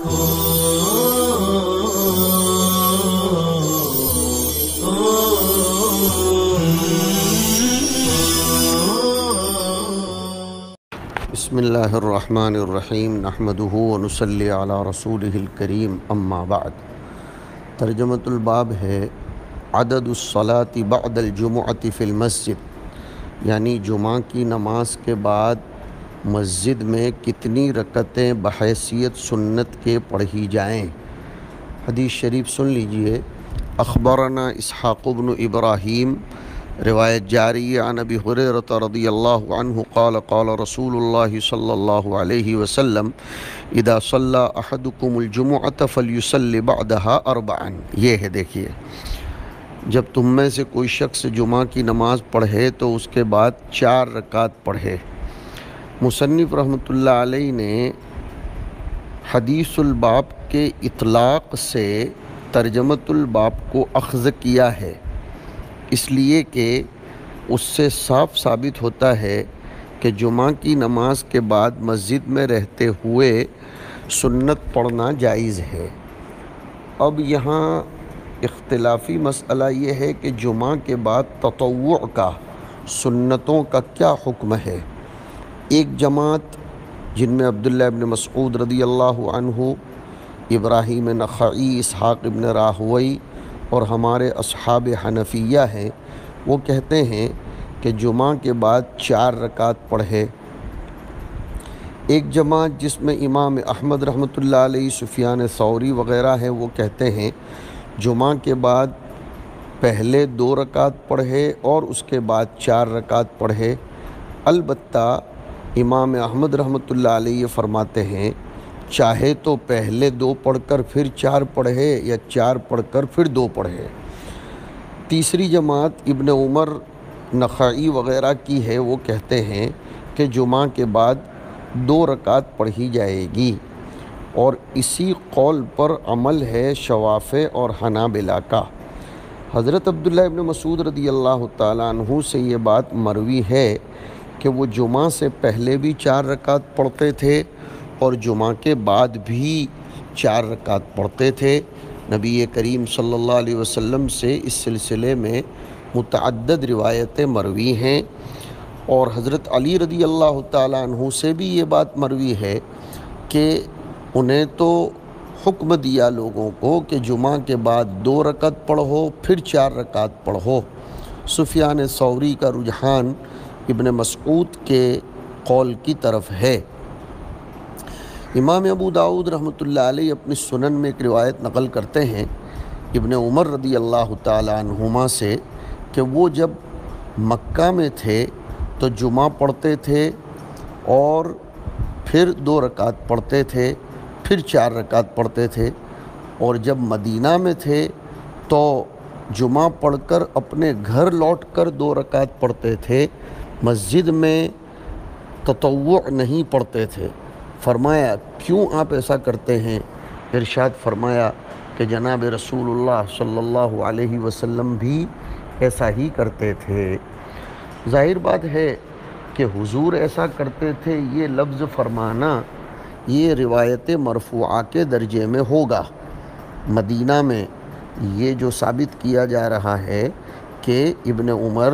بسم اللہ الرحمن الرحیم نحمدہ ونصلی علی رسولہ الکریم اما بعد۔ ترجمۃ الباب ہے عدد الصلاة بعد الجمعۃ فی المسجد، یعنی جمعہ کی نماز کے بعد مسجد میں کتنی رکعتیں بحیثیت سنت کے پڑھی جائیں۔ حدیث شریف سن لیجئے۔ اخبرنا اسحاق بن ابراہیم، روایت جاری عن ابی ہریرہ رضی اللہ عنہ قال قال رسول اللہ صلی اللہ علیہ وسلم اذا صلی احدکم الجمعۃ فلیصلی بعدہا اربعا۔ یہ ہے، دیکھیے، جب تم میں سے کوئی شخص جمعہ کی نماز پڑھے تو اس کے بعد 4 رکعت پڑھے۔ مصنف رحمۃ اللہ علیہ نے حدیث الباب کے اطلاق سے ترجمۃ الباب کو اخذ کیا ہے، اس لیے کہ اس سے صاف ثابت ہوتا ہے کہ جمعہ کی نماز کے بعد مسجد میں رہتے ہوئے سنت پڑھنا جائز ہے۔ اب یہاں اختلافی مسئلہ یہ ہے کہ جمعہ کے بعد تطوع کا، سنتوں کا کیا حکم ہے۔ ایک جماعت جن میں عبداللہ ابن مسعود رضی اللہ عنہ، ابراہیم نخعی، اسحاق ابن راہوئی اور ہمارے اصحاب حنفیہ ہیں، وہ کہتے ہیں کہ جمعہ کے بعد 4 رکعت پڑھے۔ ایک جماعت جس میں امام احمد رحمۃ اللہ علیہ، سفیان ثوری وغیرہ ہیں، وہ کہتے ہیں جمعہ کے بعد پہلے 2 رکعت پڑھے اور اس کے بعد 4 رکعت پڑھے۔ البتہ امام احمد رحمۃ اللہ علیہ فرماتے ہیں چاہے تو پہلے 2 پڑھ کر پھر 4 پڑھے یا 4 پڑھ کر پھر 2 پڑھے۔ تیسری جماعت ابن عمر، نخعی وغیرہ کی ہے، وہ کہتے ہیں کہ جمعہ کے بعد 2 رکعت پڑھی جائے گی، اور اسی قول پر عمل ہے شوافع اور حنابلہ کا۔ حضرت عبداللہ ابن مسعود رضی اللہ تعالیٰ عنہ سے یہ بات مروی ہے کہ وہ جمعہ سے پہلے بھی 4 رکعت پڑھتے تھے اور جمعہ کے بعد بھی 4 رکعت پڑھتے تھے۔ نبی کریم صلی اللہ علیہ وسلم سے اس سلسلے میں متعدد روایتیں مروی ہیں، اور حضرت علی رضی اللہ تعالیٰ عنہ سے بھی یہ بات مروی ہے کہ انہیں تو حکم دیا لوگوں کو کہ جمعہ کے بعد 2 رکعت پڑھو پھر 4 رکعت پڑھو۔ سفیان ثوری کا رجحان ابن مسعود کے قول کی طرف ہے۔ امام ابو داؤد رحمۃ اللہ علیہ اپنی سنن میں ایک روایت نقل کرتے ہیں ابن عمر رضی اللہ تعالیٰ عنہما سے کہ وہ جب مکہ میں تھے تو جمعہ پڑھتے تھے اور پھر 2 رکعت پڑھتے تھے، پھر 4 رکعت پڑھتے تھے، اور جب مدینہ میں تھے تو جمعہ پڑھ کر اپنے گھر لوٹ کر 2 رکعت پڑھتے تھے، مسجد میں تطوع نہیں پڑھتے تھے۔ فرمایا کیوں آپ ایسا کرتے ہیں؟ ارشاد فرمایا کہ جناب رسول اللہ صلی اللہ علیہ وسلم بھی ایسا ہی کرتے تھے۔ ظاہر بات ہے کہ حضور ایسا کرتے تھے، یہ لفظ فرمانا یہ روایت مرفوعہ کے درجے میں ہوگا۔ مدینہ میں یہ جو ثابت کیا جا رہا ہے کہ ابن عمر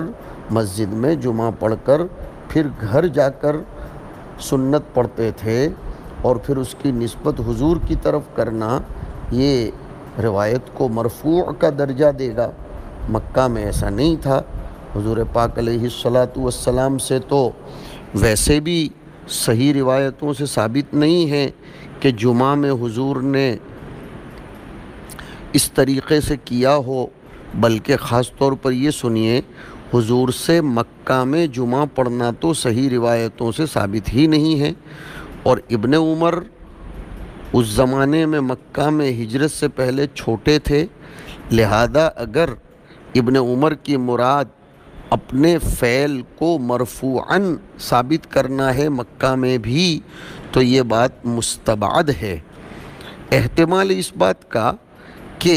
مسجد میں جمعہ پڑھ کر پھر گھر جا کر سنت پڑھتے تھے اور پھر اس کی نسبت حضور کی طرف کرنا، یہ روایت کو مرفوع کا درجہ دے گا۔ مکہ میں ایسا نہیں تھا۔ حضور پاک علیہ الصلاۃ والسلام سے تو ویسے بھی صحیح روایتوں سے ثابت نہیں ہے کہ جمعہ میں حضور نے اس طریقے سے کیا ہو، بلکہ خاص طور پر یہ سنیے، حضور سے مکہ میں جمعہ پڑھنا تو صحیح روایتوں سے ثابت ہی نہیں ہے، اور ابن عمر اس زمانے میں مکہ میں ہجرت سے پہلے چھوٹے تھے، لہذا اگر ابن عمر کی مراد اپنے فعل کو مرفوعاً ثابت کرنا ہے مکہ میں بھی، تو یہ بات مستبعد ہے۔ احتمال اس بات کا کہ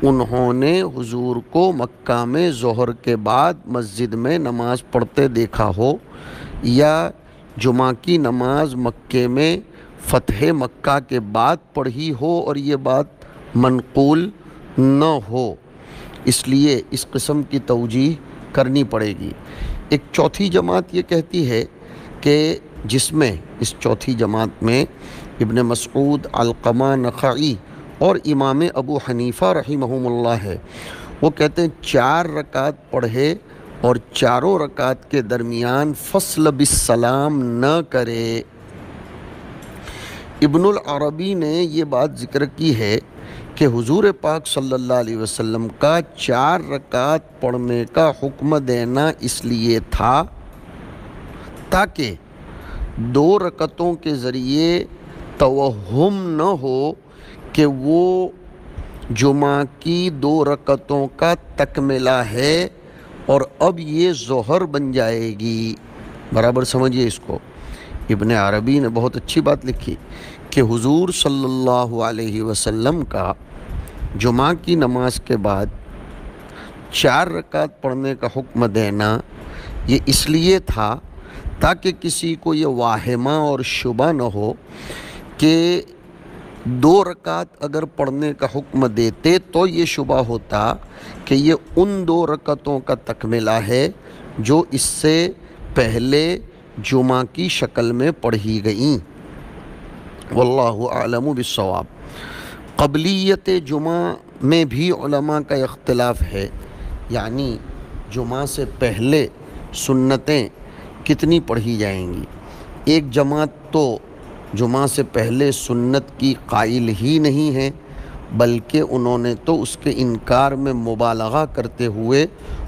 انہوں نے حضور کو مکہ میں ظہر کے بعد مسجد میں نماز پڑھتے دیکھا ہو، یا جمعہ کی نماز مکے میں فتح مکہ کے بعد پڑھی ہو اور یہ بات منقول نہ ہو، اس لیے اس قسم کی توجیہ کرنی پڑے گی۔ ایک چوتھی جماعت یہ کہتی ہے کہ جس میں اس چوتھی جماعت میں ابن مسعود، علقمہ، نخعی اور امام ابو حنیفہ رحمہم اللہ ہے، وہ کہتے ہیں 4 رکعت پڑھے اور چاروں رکعت کے درمیان فصل بالسلام نہ کرے۔ ابن العربی نے یہ بات ذکر کی ہے کہ حضور پاک صلی اللہ علیہ وسلم کا 4 رکعت پڑھنے کا حکم دینا اس لیے تھا تاکہ 2 رکعتوں کے ذریعے توہم نہ ہو کہ وہ جمعہ کی 2 رکعتوں کا تکملہ ہے اور اب یہ ظہر بن جائے گی۔ برابر سمجھیے اس کو۔ ابن عربی نے بہت اچھی بات لکھی کہ حضور صلی اللہ علیہ وسلم کا جمعہ کی نماز کے بعد 4 رکعت پڑھنے کا حکم دینا یہ اس لیے تھا تاکہ کسی کو یہ واہمہ اور شبہ نہ ہو کہ 2 رکعت اگر پڑھنے کا حکم دیتے تو یہ شبہ ہوتا کہ یہ ان 2 رکعتوں کا تکملہ ہے جو اس سے پہلے جمعہ کی شکل میں پڑھی گئیں۔ واللہ اعلم بالصواب۔ قبلیت جمعہ میں بھی علماء کا اختلاف ہے، یعنی جمعہ سے پہلے سنتیں کتنی پڑھی جائیں گی۔ ایک جماعت تو جمعہ سے پہلے سنت کی قائل ہی نہیں ہے، بلکہ انہوں نے تو اس کے انکار میں مبالغہ کرتے ہوئے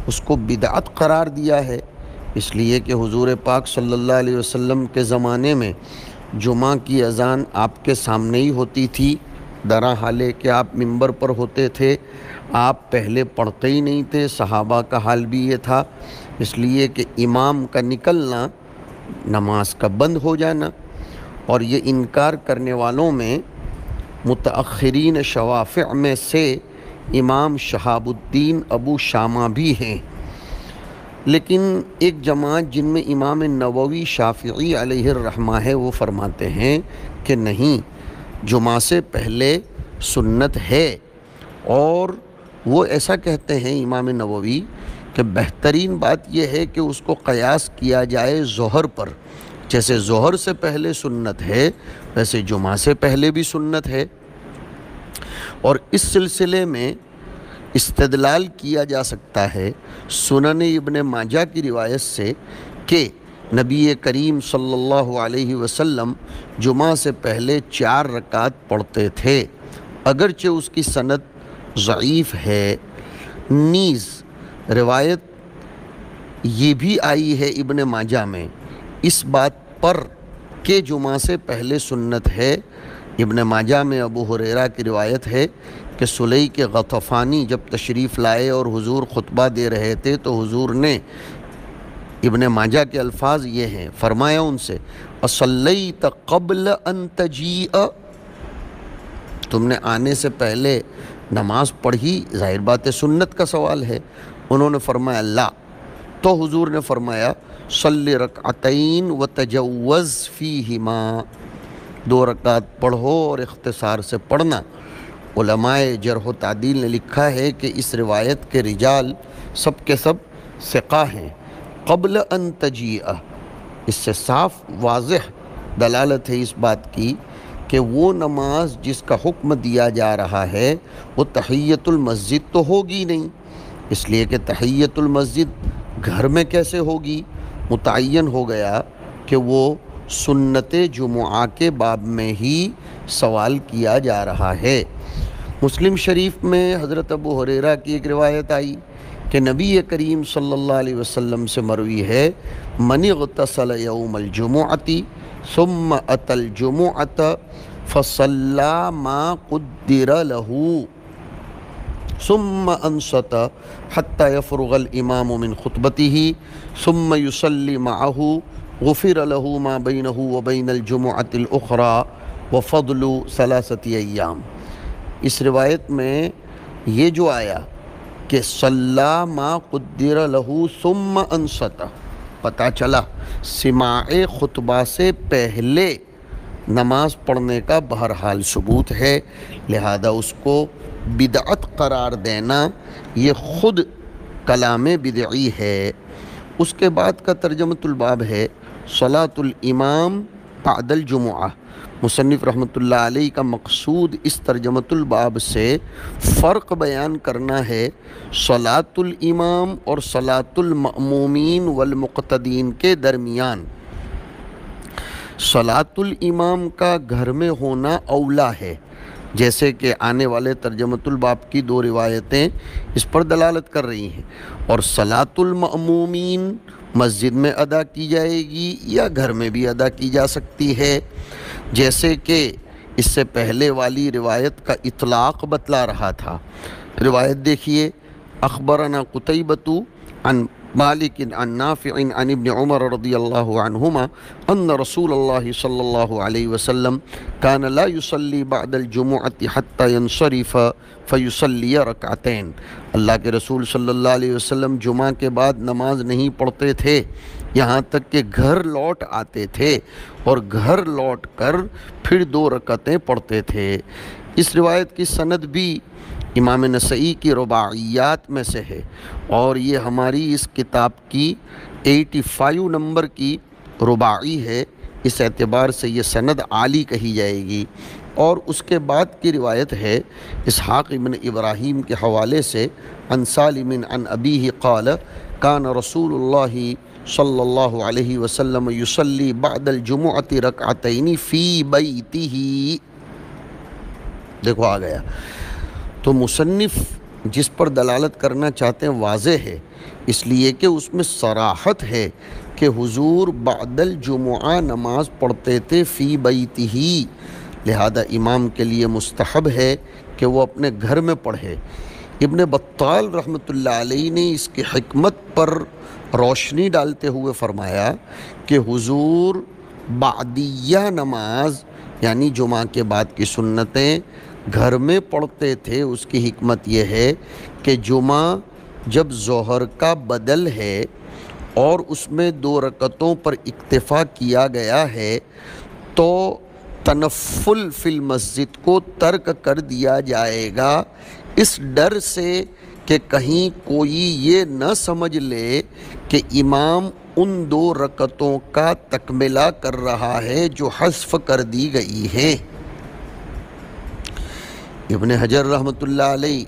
اس کو بدعت قرار دیا ہے، اس لیے کہ حضور پاک صلی اللہ علیہ وسلم کے زمانے میں جمعہ کی اذان آپ کے سامنے ہی ہوتی تھی، درا حالے کہ آپ منبر پر ہوتے تھے، آپ پہلے پڑھتے ہی نہیں تھے۔ صحابہ کا حال بھی یہ تھا، اس لیے کہ امام کا نکلنا نماز کا بند ہو جانا، اور یہ انکار کرنے والوں میں متأخرین شوافع میں سے امام شہاب الدین ابو شامہ بھی ہیں۔ لیکن ایک جماعت جن میں امام نووی شافعی علیہ الرحمہ ہے، وہ فرماتے ہیں کہ نہیں، جمعہ سے پہلے سنت ہے، اور وہ ایسا کہتے ہیں امام نووی کہ بہترین بات یہ ہے کہ اس کو قیاس کیا جائے ظہر پر، جیسے ظہر سے پہلے سنت ہے ویسے جمعہ سے پہلے بھی سنت ہے۔ اور اس سلسلے میں استدلال کیا جا سکتا ہے سنن ابن ماجہ کی روایت سے کہ نبی کریم صلی اللہ علیہ وسلم جمعہ سے پہلے 4 رکعت پڑھتے تھے، اگرچہ اس کی سند ضعیف ہے۔ نیز روایت یہ بھی آئی ہے ابن ماجہ میں اس بات پر کہ جمعہ سے پہلے سنت ہے۔ ابن ماجہ میں ابو ہریرہ کی روایت ہے کہ سلیح کے غطفانی جب تشریف لائے اور حضور خطبہ دے رہے تھے تو حضور نے، ابن ماجہ کے الفاظ یہ ہیں، فرمایا ان سے اصلیت قبل ان تجیء، تم نے آنے سے پہلے نماز پڑھی؟ ظاہر بات ہے سنت کا سوال ہے۔ انہوں نے فرمایا لا، تو حضور نے فرمایا صلی رکعتین وتجوز فیہما، 2 رکعت پڑھو اور اختصار سے پڑھنا۔ علماء جرح و تعدیل نے لکھا ہے کہ اس روایت کے رجال سب کے سب ثقہ ہیں۔ قبل ان تجیء، اس سے صاف واضح دلالت ہے اس بات کی کہ وہ نماز جس کا حکم دیا جا رہا ہے وہ تحیۃ المسجد تو ہوگی نہیں، اس لیے کہ تحیۃ المسجد گھر میں کیسے ہوگی؟ متعین ہو گیا کہ وہ سنت جمعہ کے باب میں ہی سوال کیا جا رہا ہے۔ مسلم شریف میں حضرت ابو ہریرہ کی ایک روایت آئی کہ نبی کریم صلی اللہ علیہ وسلم سے مروی ہے من اغتسل یوم الجمعۃ ثم اتى الجمعۃ فصلى ما قدر له ثم انصت حتى يفرغ الامام من خطبته ثم يصلي معه غفر له ما بينه وبين الجمعۃ الاخرى وفضل 3 ایام۔ اس روایت میں یہ جو آیا کہ صلی ما قدر له ثم انصت، پتہ چلا سماع خطبہ سے پہلے نماز پڑھنے کا بہرحال ثبوت ہے، لہذا اس کو بدعت قرار دینا یہ خود کلام بدعی ہے۔ اس کے بعد کا ترجمۃ الباب ہے صلاۃ الامام بعد الجمعہ۔ مصنف رحمۃ اللہ علیہ کا مقصود اس ترجمۃ الباب سے فرق بیان کرنا ہے صلاۃ الامام اور صلاۃ المأمومین والمقتدین کے درمیان۔ صلاۃ الامام کا گھر میں ہونا اولا ہے، جیسے کہ آنے والے ترجمۃ الباب کی دو روایتیں اس پر دلالت کر رہی ہیں، اور صلاۃ المأمومین مسجد میں ادا کی جائے گی یا گھر میں بھی ادا کی جا سکتی ہے، جیسے کہ اس سے پہلے والی روایت کا اطلاق بتلا رہا تھا۔ روایت دیکھیے، اخبرنا قتیبۃ عن مالک عن نافع عن ابن عمر رضی اللہ عنہما ان رسول اللہ صلی اللہ علیہ وسلم كان لا يصلي بعد الجمعة حتى ينصرف فيصلي ركعتين۔ اللہ کے رسول صلی اللہ علیہ وسلم جمعہ کے بعد نماز نہیں پڑھتے تھے یہاں تک کہ گھر لوٹ آتے تھے، اور گھر لوٹ کر پھر 2 رکعتیں پڑھتے تھے۔ اس روایت کی سند بھی امام نسائی کی رباعیات میں سے ہے، اور یہ ہماری اس کتاب کی 85 نمبر کی رباعی ہے، اس اعتبار سے یہ سند عالی کہی جائے گی۔ اور اس کے بعد کی روایت ہے اسحاق ابن ابراہیم کے حوالے سے عن سالم عن ابیہ قال کان رسول اللہ صلی اللہ علیہ وسلم یصلی بعد الجمعۃ رکعتین فی بیتہ۔ دیکھو آ گیا، تو مصنف جس پر دلالت کرنا چاہتے ہیں واضح ہے، اس لیے کہ اس میں صراحت ہے کہ حضور بعد الجمعہ نماز پڑھتے تھے فی بیتہ، لہذا امام کے لیے مستحب ہے کہ وہ اپنے گھر میں پڑھے۔ ابن بطال رحمۃ اللہ علیہ نے اس کی حکمت پر روشنی ڈالتے ہوئے فرمایا کہ حضور بعدیہ نماز یعنی جمعہ کے بعد کی سنتیں گھر میں پڑھتے تھے۔ اس کی حکمت یہ ہے کہ جمعہ جب ظہر کا بدل ہے اور اس میں 2 رکعتوں پر اکتفا کیا گیا ہے تو تنفل فی المسجد کو ترک کر دیا جائے گا، اس ڈر سے کہ کہیں کوئی یہ نہ سمجھ لے کہ امام ان 2 رکعتوں کا تکملہ کر رہا ہے جو حذف کر دی گئی ہیں۔ ابن حجر رحمۃ اللہ علیہ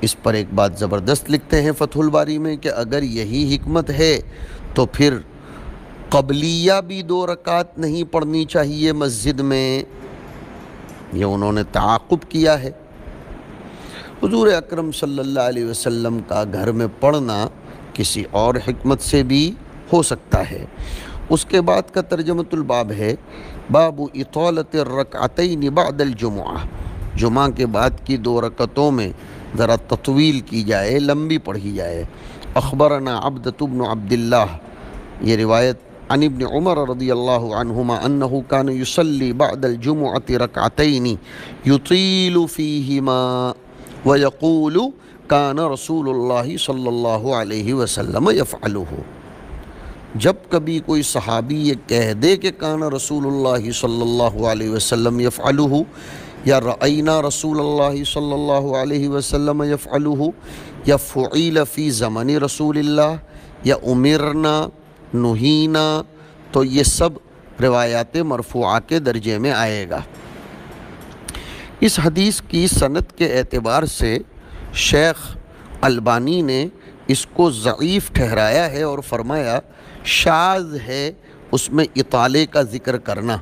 اس پر ایک بات زبردست لکھتے ہیں فتح الباری میں کہ اگر یہی حکمت ہے تو پھر قبلیہ بھی 2 رکعت نہیں پڑھنی چاہیے مسجد میں، یہ انہوں نے تعاقب کیا ہے۔ حضور اکرم صلی اللہ علیہ وسلم کا گھر میں پڑھنا کسی اور حکمت سے بھی ہو سکتا ہے۔ اس کے بعد کا ترجمۃ الباب ہے باب اطالۃ الرکعتین بعد الجمعہ، جمعہ کے بعد کی 2 رکعتوں میں ذرا تطویل کی جائے، لمبی پڑھی جائے۔ اخبرنا عبدۃ بن عبد اللہ، یہ روایت عن ابن عمر رضی اللہ عنہما انہ کان یصلی بعد الجمعۃ رکعتین یطیل فیہما ویقول کان رسول اللہ صلی اللہ علیہ وسلم یفعلہ۔ جب کبھی کوئی صحابی یہ کہہ دے کہ کان رسول اللہ صلی اللہ علیہ وسلم یفعلہ، یا رأینا رسول اللہ صلی اللہ علیہ وسلم یفعلہ، یا فعیل فی زمن رسول اللہ، یا امرنا، نہینا، تو یہ سب روایات مرفوعہ کے درجے میں آئے گا۔ اس حدیث کی سند کے اعتبار سے شیخ البانی نے اس کو ضعیف ٹھہرایا ہے اور فرمایا شاذ ہے اس میں اطالے کا ذکر کرنا،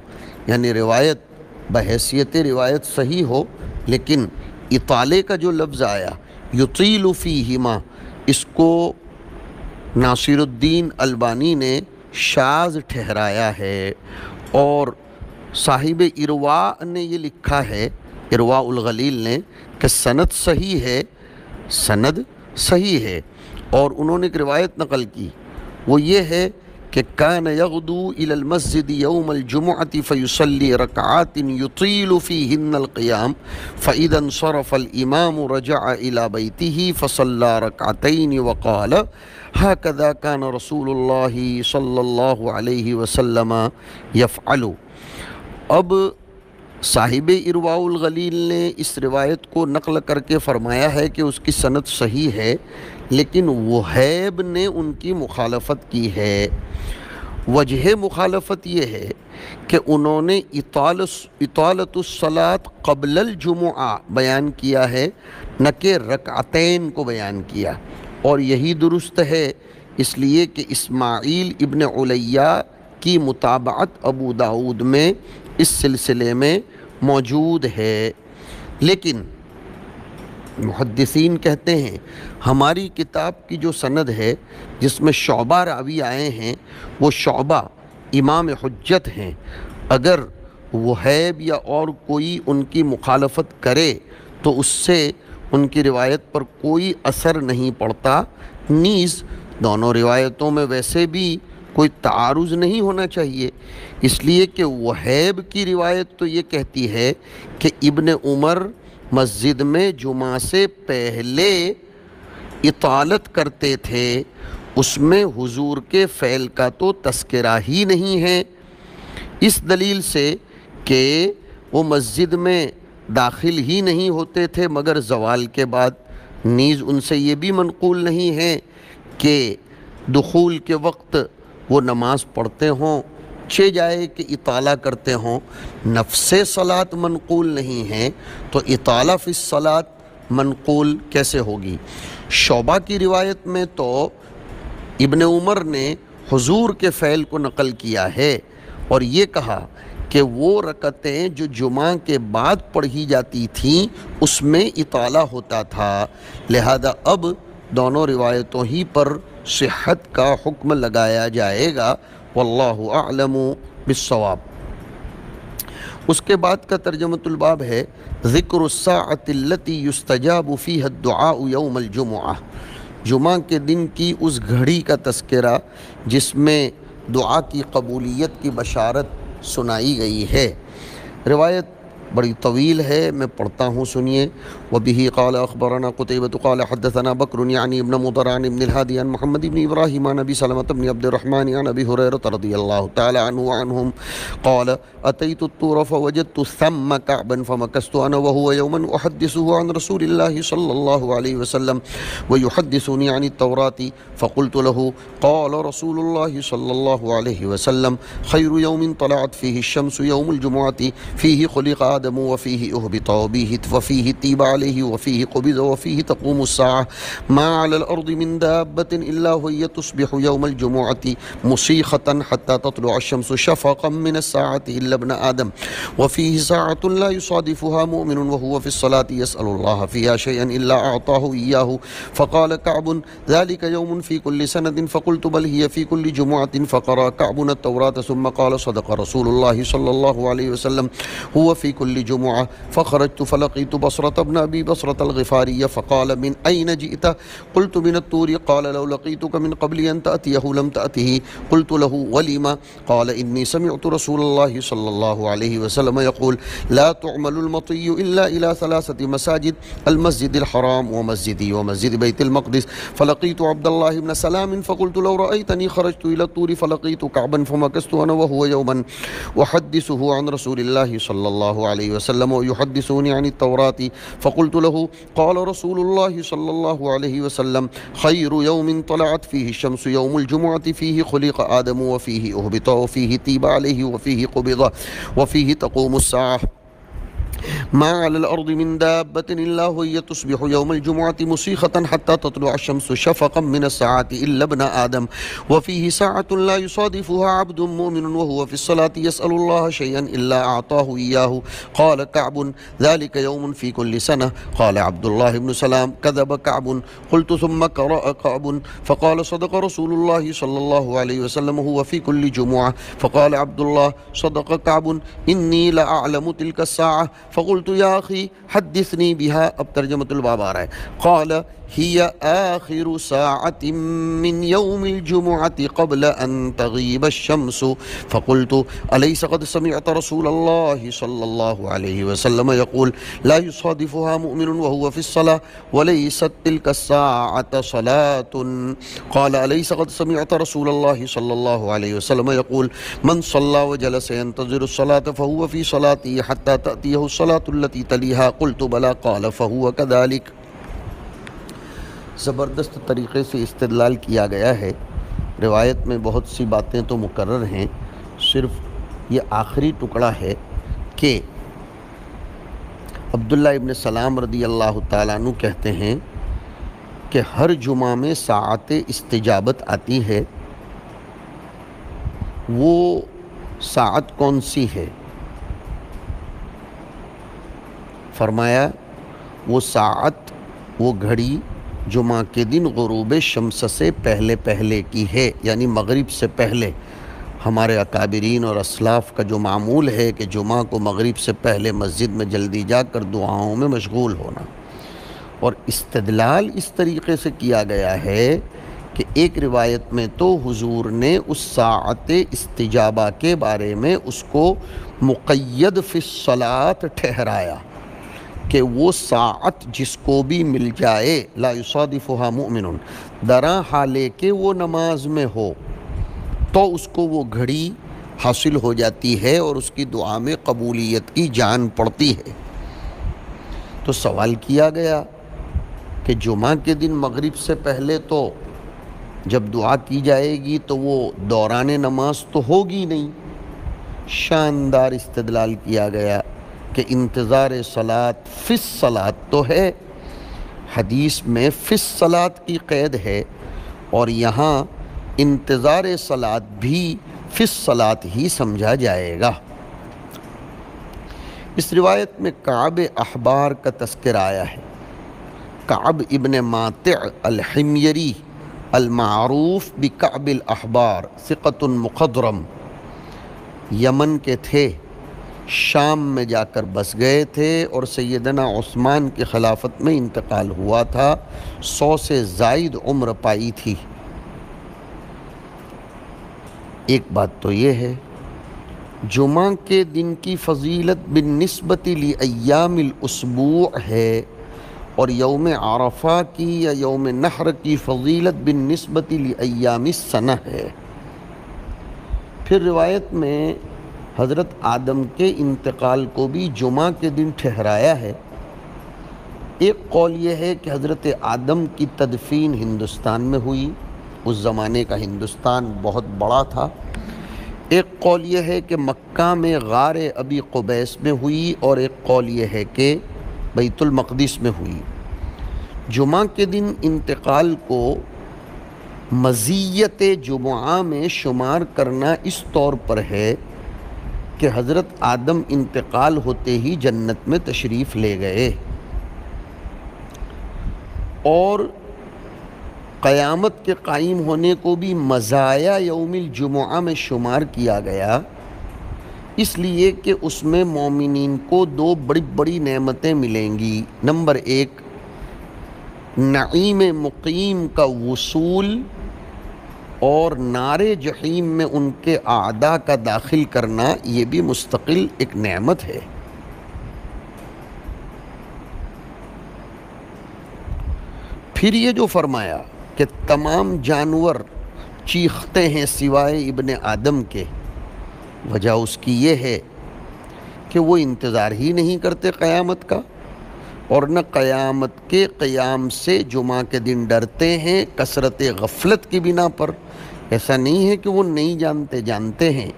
یعنی روایت بحیثیت روایت صحیح ہو لیکن اطالے کا جو لفظ آیا یطیل فیہما، اس کو ناصر الدین البانی نے شاذ ٹھہرایا ہے، اور صاحب ارواء نے یہ لکھا ہے، ارواء الغلیل نے، کہ سند صحیح ہے، سند صحیح ہے، اور انہوں نے ایک روایت نقل کی، وہ یہ ہے کہ کان یغدو الی المسجد یوم الجمعۃ فیصلی رکعات یطیل فیہن القیام فاذا انصرف الامام رجع الی بیتہ فصلی رکعتین وقال ہکذا کان رسول اللہ صلی اللہ علیہ وسلم یفعل۔ اب صاحب ارواء الغلیل نے اس روایت کو نقل کر کے فرمایا ہے کہ اس کی سند صحیح ہے، لیکن وہیب نے ان کی مخالفت کی ہے۔ وجہ مخالفت یہ ہے کہ انہوں نے اطالت الصلاۃ قبل الجمعہ بیان کیا ہے، نہ کہ رکعتین کو بیان کیا، اور یہی درست ہے، اس لیے کہ اسماعیل ابن علیہ کی متابعت ابو داؤد میں اس سلسلے میں موجود ہے۔ لیکن محدثین کہتے ہیں ہماری کتاب کی جو سند ہے جس میں شعبہ راوی آئے ہیں، وہ شعبہ امام حجت ہیں، اگر وہیب یا اور کوئی ان کی مخالفت کرے تو اس سے ان کی روایت پر کوئی اثر نہیں پڑتا، نیز دونوں روایتوں میں ویسے بھی کوئی تعارض نہیں ہونا چاہیے، اس لیے کہ وہیب کی روایت تو یہ کہتی ہے کہ ابن عمر مسجد میں جمعہ سے پہلے اطالت کرتے تھے، اس میں حضور کے فعل کا تو تذکرہ ہی نہیں ہے، اس دلیل سے کہ وہ مسجد میں داخل ہی نہیں ہوتے تھے مگر زوال کے بعد، نیز ان سے یہ بھی منقول نہیں ہے کہ دخول کے وقت وہ نماز پڑھتے ہوں، چہ جائے کہ اطالہ کرتے ہوں، نفس صلاۃ منقول نہیں ہے تو اطالہ فی الصلاۃ منقول کیسے ہوگی؟ شعبہ کی روایت میں تو ابن عمر نے حضور کے فعل کو نقل کیا ہے اور یہ کہا کہ وہ رکعتیں جو جمعہ کے بعد پڑھی جاتی تھیں اس میں اطالہ ہوتا تھا، لہذا اب دونوں روایتوں ہی پر صحت کا حکم لگایا جائے گا، واللہ اعلم بالصواب۔ اس کے بعد کا ترجمۃ الباب ہے ذکر الساعۃ التي يستجاب فيها الدعاء يوم الجمعہ، جمعہ کے دن کی اس گھڑی کا تذکرہ جس میں دعا کی قبولیت کی بشارت سنائی گئی ہے۔ روایت بڑی طویل ہے، میں پڑھتا ہوں، سنیے۔ وبه قال اخبرنا قتيبة قال حدثنا بكر يعني ابن مضر عن ابن الهادي عن محمد بن ابراهيم عن ابي سلمة بن عبد الرحمن عن ابي هريرة رضي الله تعالى عنه وعنهم قال اتيت الطور فوجدت ثم كعبا فمكثت انا وهو يوما احدثه عن رسول الله صلى الله عليه وسلم ويحدثني عن التوراة فقلت له قال رسول الله صلى الله عليه وسلم خير يوم طلعت فيه الشمس يوم الجمعة فيه خلق آدم وفيه أهبط وفيه تيب عليه وفيه قبض وفيه تقوم الساعة ما على الأرض من دابة إلا وهي تصبح يوم الجمعة مصيخة حتى تطلع الشمس شفقا من الساعة إلا ابن آدم وفيه ساعة لا يصادفها مؤمن وهو في الصلاة يسأل الله فيها شيئا إلا أعطاه إياه فقال كعب ذلك يوم في كل سنة فقلت بل هي في كل جمعة فقرأ كعب التوراة ثم قال صدق رسول الله صلى الله عليه وسلم هو في كل جمعة فخرجت فلقيت بصرة بن أبي بصرة الغفاري فقال من أين جئت؟ قلت من الطور قال لو لقيتك من قبل أن تأتيه لم تأته قلت له ولما؟ قال إني سمعت رسول الله صلى الله عليه وسلم يقول لا تعمل المطي إلا إلى 3 مساجد المسجد الحرام ومسجدي ومسجد بيت المقدس فلقيت عبد الله بن سلام فقلت لو رأيتني خرجت إلى الطور فلقيت كعبا فمكثت أنا وهو يوما أحدثه عن رسول الله صلى الله عليه وسلم ويحدثوني عن التوراة فقلت له قال رسول الله صلى الله عليه وسلم خير يوم طلعت فيه الشمس يوم الجمعة فيه خلق آدم وفيه أهبط وفيه تيب عليه وفيه قبض وفيه تقوم الساعة ما على الأرض من دابة إلا وهي تصبح يوم الجمعة مصيخة حتى تطلع الشمس شفقا من الساعة إلا ابن آدم وفيه ساعة لا يصادفها عبد مؤمن وهو في الصلاة يسأل الله شيئا إلا أعطاه إياه قال كعب ذلك يوم في كل سنة قال عبد الله بن سلام كذب كعب قلت ثم قرأ كعب فقال صدق رسول الله صلى الله عليه وسلم هو في كل جمعة فقال عبد الله صدق كعب إني لأعلم تلك الساعة فقلت يا أخي حدثني بها۔ اب ترجمۃ الباب آ رہا ہے۔ قال هي آخر ساعة من يوم الجمعة قبل أن تغيب الشمس فقلت أليس قد سمعت رسول الله صلى الله عليه وسلم يقول لا يصادفها مؤمن وهو في الصلاة وليست تلك الساعة صلاة قال أليس قد سمعت رسول الله صلى الله عليه وسلم يقول من صلى وجلس ينتظر الصلاة فهو في صلاته حتى تأتيه الصلاة التي تليها قلت بلى قال فهو كذلك۔ زبردست طریقے سے استدلال کیا گیا ہے۔ روایت میں بہت سی باتیں تو مکرر ہیں، صرف یہ آخری ٹکڑا ہے کہ عبداللہ ابن سلام رضی اللہ تعالیٰ عنہ کہتے ہیں کہ ہر جمعہ میں ساعت استجابت آتی ہے۔ وہ ساعت کون سی ہے؟ فرمایا وہ ساعت، وہ گھڑی جمعہ کے دن غروب شمس سے پہلے پہلے کی ہے، یعنی مغرب سے پہلے۔ ہمارے اکابرین اور اسلاف کا جو معمول ہے کہ جمعہ کو مغرب سے پہلے مسجد میں جلدی جا کر دعاؤں میں مشغول ہونا، اور استدلال اس طریقے سے کیا گیا ہے کہ ایک روایت میں تو حضور نے اس ساعت استجابہ کے بارے میں اس کو مقید فی الصلاۃ ٹھہرایا کہ وہ ساعت جس کو بھی مل جائے لا یصادفها مؤمن، درا حالے کہ وہ نماز میں ہو تو اس کو وہ گھڑی حاصل ہو جاتی ہے اور اس کی دعا میں قبولیت کی جان پڑتی ہے۔ تو سوال کیا گیا کہ جمعہ کے دن مغرب سے پہلے تو جب دعا کی جائے گی تو وہ دوران نماز تو ہوگی نہیں۔ شاندار استدلال کیا گیا کہ انتظار صلاۃ فی الصلاۃ تو ہے، حدیث میں فی الصلاۃ کی قید ہے، اور یہاں انتظار صلاۃ بھی فی الصلاۃ ہی سمجھا جائے گا۔ اس روایت میں کعب احبار کا تذکر آیا ہے۔ کعب ابن ماطع الحمیری المعروف بکعب الاحبار ثقۃ مخضرم، یمن کے تھے، شام میں جا کر بس گئے تھے اور سیدنا عثمان کی خلافت میں انتقال ہوا تھا، 100 سے زائد عمر پائی تھی۔ ایک بات تو یہ ہے جمعہ کے دن کی فضیلت بالنسبت لایام الاسبوع ہے، اور یوم عرفہ کی یا یوم نحر کی فضیلت بالنسبت لایام السنہ ہے۔ پھر روایت میں حضرت آدم کے انتقال کو بھی جمعہ کے دن ٹھہرایا ہے۔ ایک قول یہ ہے کہ حضرت آدم کی تدفین ہندوستان میں ہوئی، اس زمانے کا ہندوستان بہت بڑا تھا۔ ایک قول یہ ہے کہ مکہ میں غار ابی قبیس میں ہوئی، اور ایک قول یہ ہے کہ بیت المقدس میں ہوئی۔ جمعہ کے دن انتقال کو مزیت جمعہ میں شمار کرنا اس طور پر ہے کہ حضرت آدم انتقال ہوتے ہی جنت میں تشریف لے گئے، اور قیامت کے قائم ہونے کو بھی مزایا یوم الجمعہ میں شمار کیا گیا، اس لیے کہ اس میں مومنین کو 2 بڑی بڑی نعمتیں ملیں گی۔ نمبر 1 نعیم مقیم کا وصول، اور نار جحیم میں ان کے اعداء کا داخل کرنا، یہ بھی مستقل ایک نعمت ہے۔ پھر یہ جو فرمایا کہ تمام جانور چیختے ہیں سوائے ابن آدم کے، وجہ اس کی یہ ہے کہ وہ انتظار ہی نہیں کرتے قیامت کا، اور نہ قیامت کے قیام سے جمعہ کے دن ڈرتے ہیں، کثرت غفلت کی بنا پر۔ ایسا نہیں ہے کہ وہ نہیں جانتے ہیں،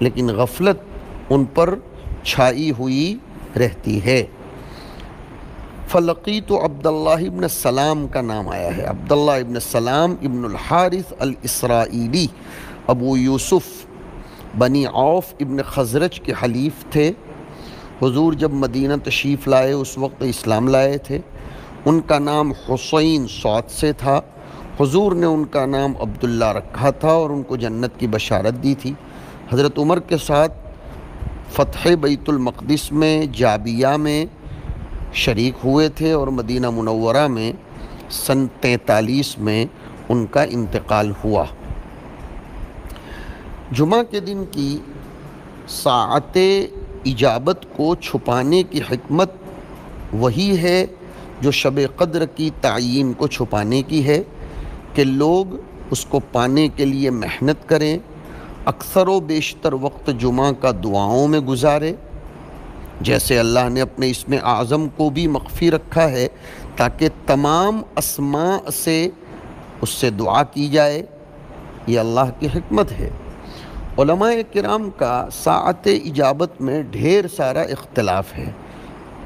لیکن غفلت ان پر چھائی ہوئی رہتی ہے۔ فلقیت عبداللہ ابن السلام کا نام آیا ہے۔ عبداللہ ابن السلام ابن الحارث الاسرائیلی، ابو یوسف، بنی عوف ابن خزرج کے حلیف تھے۔ حضور جب مدینہ تشریف لائے اس وقت اسلام لائے تھے۔ ان کا نام حسین صاد سے تھا۔ حضور نے ان کا نام عبداللہ رکھا تھا اور ان کو جنت کی بشارت دی تھی۔ حضرت عمر کے ساتھ فتح بیت المقدس میں، جابیہ میں شریک ہوئے تھے، اور مدینہ منورہ میں سن 43 میں ان کا انتقال ہوا۔ جمعہ کے دن کی ساعت اجابت کو چھپانے کی حکمت وہی ہے جو شب قدر کی تعیین کو چھپانے کی ہے، کہ لوگ اس کو پانے کے لیے محنت کریں، اکثر و بیشتر وقت جمعہ کا دعاؤں میں گزارے، جیسے اللہ نے اپنے اسم اعظم کو بھی مخفی رکھا ہے تاکہ تمام اسماء سے اس سے دعا کی جائے۔ یہ اللہ کی حکمت ہے۔ علماء کرام کا ساعت اجابت میں ڈھیر سارا اختلاف ہے۔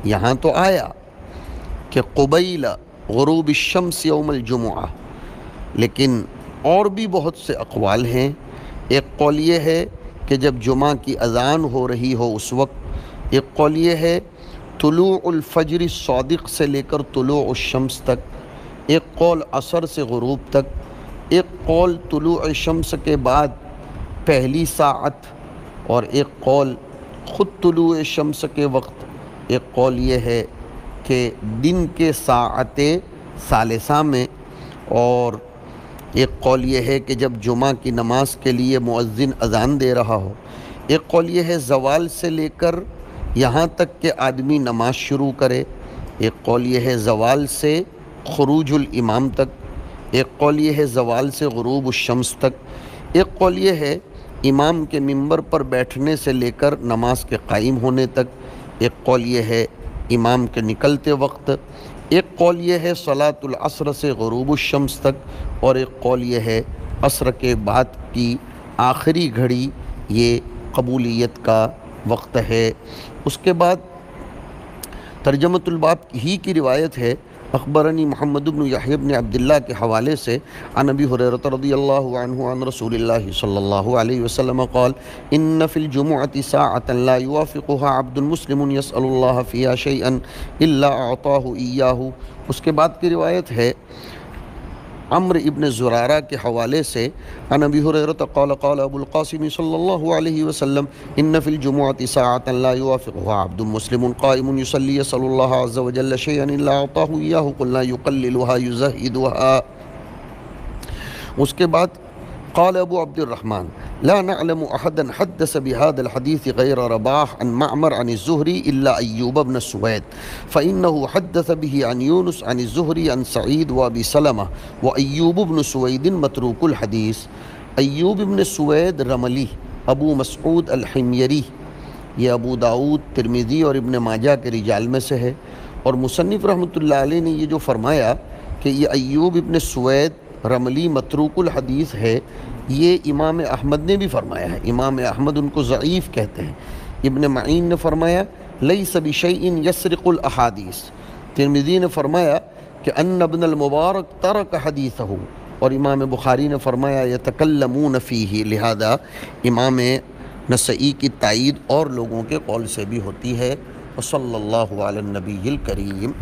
یہاں تو آیا کہ قبیل غروب الشمس یوم الجمعہ، لیکن اور بھی بہت سے اقوال ہیں۔ ایک قول یہ ہے کہ جب جمعہ کی اذان ہو رہی ہو اس وقت، ایک قول یہ ہے طلوع الفجر الصادق سے لے کر طلوع الشمس تک، ایک قول عصر سے غروب تک، ایک قول طلوع شمس کے بعد پہلی ساعت، اور ایک قول خود طلوع شمس کے وقت، ایک قول یہ ہے کہ دن کے ساعت ثالثہ میں، اور ایک قول یہ ہے کہ جب جمعہ کی نماز کے لیے مؤذن اذان دے رہا ہو، ایک قول یہ ہے زوال سے لے کر یہاں تک کہ آدمی نماز شروع کرے، ایک قول یہ ہے زوال سے خروج الامام تک، ایک قول یہ ہے زوال سے غروب الشمس تک، ایک قول یہ ہے امام کے منبر پر بیٹھنے سے لے کر نماز کے قائم ہونے تک، ایک قول یہ ہے امام کے نکلتے وقت، ایک قول یہ ہے صلاۃ العصر سے غروب الشمس تک، اور ایک قول یہ ہے عصر کے بعد کی آخری گھڑی یہ قبولیت کا وقت ہے۔ اس کے بعد ترجمۃ الباب ہی کی روایت ہے، اخبرنی محمد بن یحیی بن عبداللہ کے حوالے سے عن ابی ہریرہ رضی اللہ عنہ عن رسول اللہ صلی اللہ علیہ وسلم قال ان فی الجمعۃ ساعۃ لا یوافقها عبد مسلم یسأل اللہ فیہا شیئا الا اعطاہ ایاہ۔ اس کے بعد کی روایت ہے عمرو ابن زرارہ کے حوالے سے عن ابی ہریرہ قال قال ابو القاسم صلی اللہ علیہ وسلم ان فی الجمعۃ ساعۃ لا یوافقها عبد مسلم قائم یصلی یسأل اللہ عز وجل شیئا الا اعطاہ ایاہ قلنا یقللها یزہدها۔ اس کے بعد قال ابو عبد الرحمن لا نعلم احدا حدث بهذا الحديث غير رباح عن معمر عن الزهري الا ايوب بن سويد فانه حدث به عن يونس عن الزهري عن سعيد وابي سلمة وايوب بن سويد متروك الحديث۔ ایوب بن سوید رملی ابو مسعود الحميري، یہ ابو داؤد، ترمذی اور ابن ماجہ کے رجال میں سے ہے، اور مصنف رحمۃ اللہ علیہ نے یہ جو فرمایا کہ یہ ایوب ابن سوید رملی متروک الحدیث ہے، یہ امام احمد نے بھی فرمایا ہے۔ امام احمد ان کو ضعیف کہتے ہیں۔ ابن معین نے فرمایا لیس بشیء یسرق الاحادیث۔ ترمذی نے فرمایا کہ ان ابن المبارک ترک حدیثہ، اور امام بخاری نے فرمایا یتکلمون فیہ، لہذا امام نسائی کی تائید اور لوگوں کے قول سے بھی ہوتی ہے۔ وصلی اللہ علی النبی الکریم۔